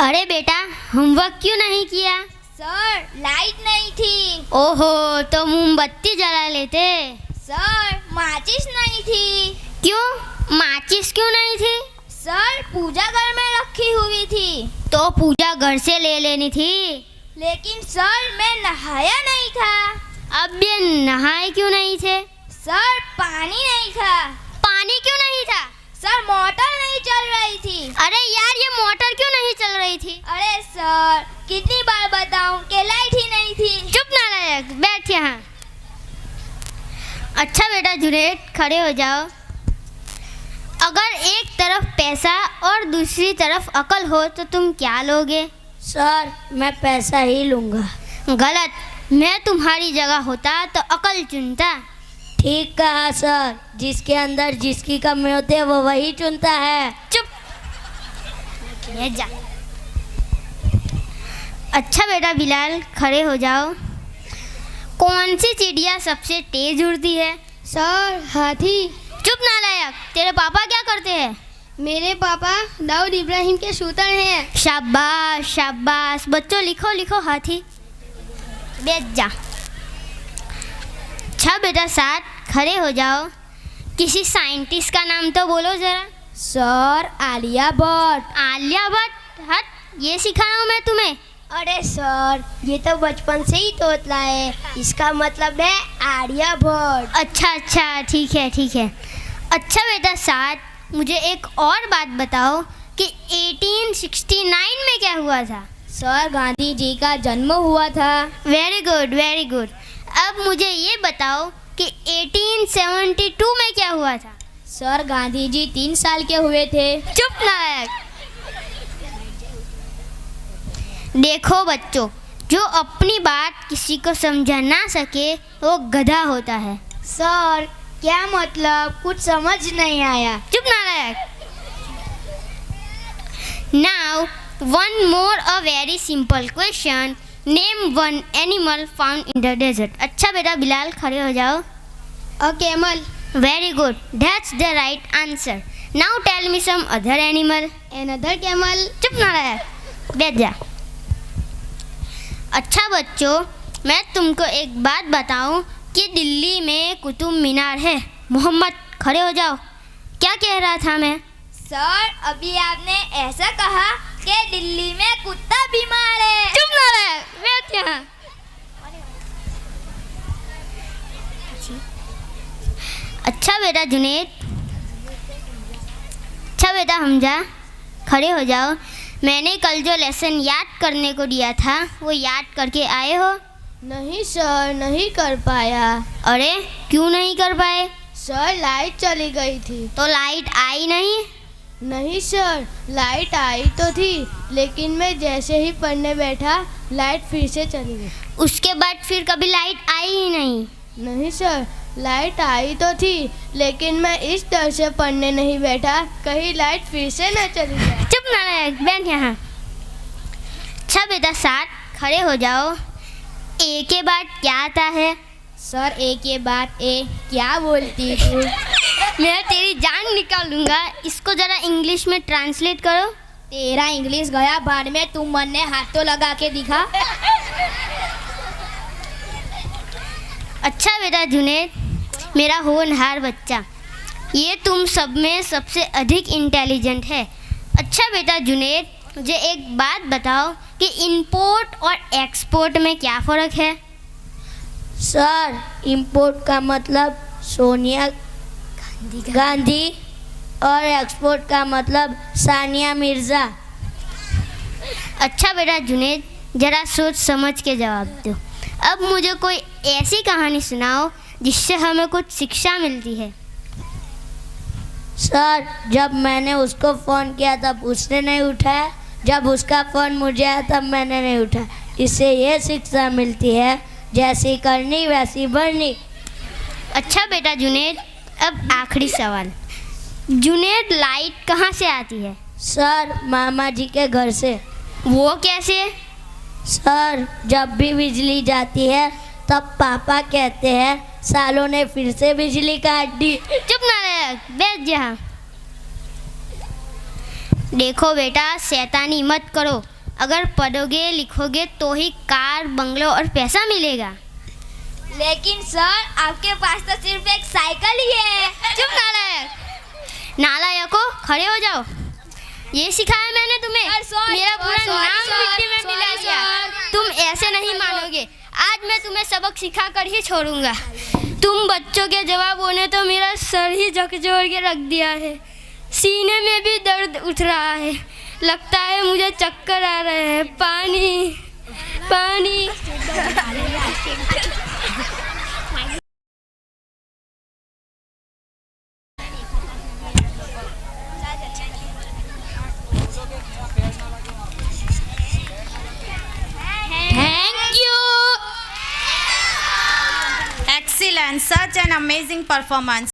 अरे बेटा, होमवर्क क्यों नहीं किया? सर, लाइट नहीं थी। ओहो, तो मोमबत्ती जला लेते। सर, माचिस नहीं थी। क्यों? माचिस क्यों नहीं थी? सर, पूजा घर में रखी हुई थी। तो पूजा घर से ले लेनी थी। लेकिन सर, मैं नहाया नहीं था। अब ये नहाए क्यों नहीं थे? सर, पानी नहीं था। पानी क्यों नहीं था? सर, मोटर नहीं चल रही थी। अरे यार, ये मोटर क्यों नहीं चल रही थी? अरे सर, कितनी बार बताऊं कि लाइट ही नहीं थी। चुप नालायक, बैठ यहाँ। अच्छा बेटा जुनैद, खड़े हो जाओ। अगर एक तरफ पैसा और दूसरी तरफ अकल हो तो तुम क्या लोगे? सर, मैं पैसा ही लूंगा। गलत। मैं तुम्हारी जगह होता तो अकल चुनता। ठीक कहा सर, जिसके अंदर जिसकी कमी होती है वो वही चुनता है। चुप, ये जा। अच्छा बेटा बिलाल, खड़े हो जाओ। कौन सी चिड़िया सबसे तेज उड़ती है? सर, हाथी। चुप नालायक, तेरे पापा क्या करते हैं? मेरे पापा दाऊद इब्राहिम के शूटर हैं। शाबाश शाबाश। बच्चों लिखो लिखो हाथी। बैठ जा। अच्छा बेटा साथ, खड़े हो जाओ। किसी साइंटिस्ट का नाम तो बोलो जरा। सर, आलिया भट्ट। आलिया भट्ट? हट, ये सिखा रहा हूँ मैं तुम्हें। अरे सर, ये तो बचपन से ही तोतला है। इसका मतलब है आलिया भट्ट। अच्छा अच्छा, ठीक है ठीक है। अच्छा बेटा साथ, मुझे एक और बात बताओ कि 1869 में क्या हुआ था? सर, गांधी जी का जन्म हुआ था। Very good very good. अब मुझे ये बताओ कि 1872 में क्या हुआ था? सर, गांधी जी 3 साल के हुए थे। चुप नालायक। देखो बच्चों, जो अपनी बात किसी को समझा ना सके वो गधा होता है। सर, क्या मतलब? कुछ समझ नहीं आया। चुप नालायक। Now one more a very simple question. Name one animal found in the desert. अच्छा बेटा बिलाल, खड़े हो जाओ। A camel. Very good, that's the right answer. Now tell me some other animal. Another camel. चुप नालायक, बैठ जा। अच्छा बच्चों, मैं तुमको एक बात बताऊं कि दिल्ली में कुतुब मीनार है। मोहम्मद, खड़े हो जाओ। क्या कह रहा था मैं? सर, अभी आपने ऐसा कहा कि दिल्ली में कुत्ता बीमार है। चुप नालायक, बैठ यहाँ। अच्छा बेटा जुनैद। अच्छा बेटा हमजा, खड़े हो जाओ। मैंने कल जो लेसन याद करने को दिया था वो याद करके आए हो? नहीं सर, नहीं कर पाया। अरे क्यों नहीं कर पाए? सर, लाइट चली गई थी। तो लाइट आई नहीं? नहीं सर, लाइट आई तो थी, लेकिन मैं जैसे ही पढ़ने बैठा लाइट फिर से चली गई। उसके बाद फिर कभी लाइट आई ही नहीं? नहीं सर, लाइट आई तो थी, लेकिन मैं इस तरह से पढ़ने नहीं बैठा कहीं लाइट फिर से न चली जाए। चुप नालायक, बैठ यहाँ। अच्छा बेटा साथ, खड़े हो जाओ। ए के बाद क्या आता है? सर, ए के बाद ए क्या बोलती थी? मैं तेरी जान निकालूंगा। इसको जरा इंग्लिश में ट्रांसलेट करो। तेरा इंग्लिश गया बाढ़ में, तुम मन ने हाथ तो लगा के दिखा। अच्छा बेटा जुनैद, मेरा होनहार बच्चा, ये तुम सब में सबसे अधिक इंटेलिजेंट है। अच्छा बेटा जुनैद, मुझे एक बात बताओ कि इंपोर्ट और एक्सपोर्ट में क्या फ़र्क है? सर, इंपोर्ट का मतलब सोनिया गांधी और एक्सपोर्ट का मतलब सानिया मिर्ज़ा। अच्छा बेटा जुनैद, ज़रा सोच समझ के जवाब दो। अब मुझे कोई ऐसी कहानी सुनाओ जिससे हमें कुछ शिक्षा मिलती है। सर, जब मैंने उसको फ़ोन किया तब उसने नहीं उठाया, जब उसका फ़ोन मुझे आया तब मैंने नहीं उठाया। इससे ये शिक्षा मिलती है, जैसी करनी वैसी भरनी। अच्छा बेटा जुनैद, अब आखिरी सवाल। जुनैद, लाइट कहाँ से आती है? सर, मामा जी के घर से। वो कैसे? सर, जब भी बिजली जाती है तब पापा कहते हैं सालों ने फिर से बिजली काट दी। चुप नालायक, बैठ जा। देखो बेटा, शैतानी मत करो। अगर पढ़ोगे लिखोगे तो ही कार बंगलो और पैसा मिलेगा। लेकिन सर आपके पास तो सिर्फ एक साइकिल ही है। चुप नालायकों, खड़े हो जाओ। ये सिखाया मैंने तुम्हें। मेरा पूरा नाम मिट्टी में मिला दिया। तुम ऐसे नहीं मानोगे। आज मैं तुम्हें सबक सिखा कर ही छोड़ूंगा। तुम बच्चों के जवाबों ने तो मेरा सर ही झकझोर के रख दिया है। सीने में भी दर्द उठ रहा है। लगता है मुझे चक्कर आ रहे हैं। पानी पानी। Thank you. Excellent. Such an amazing performance.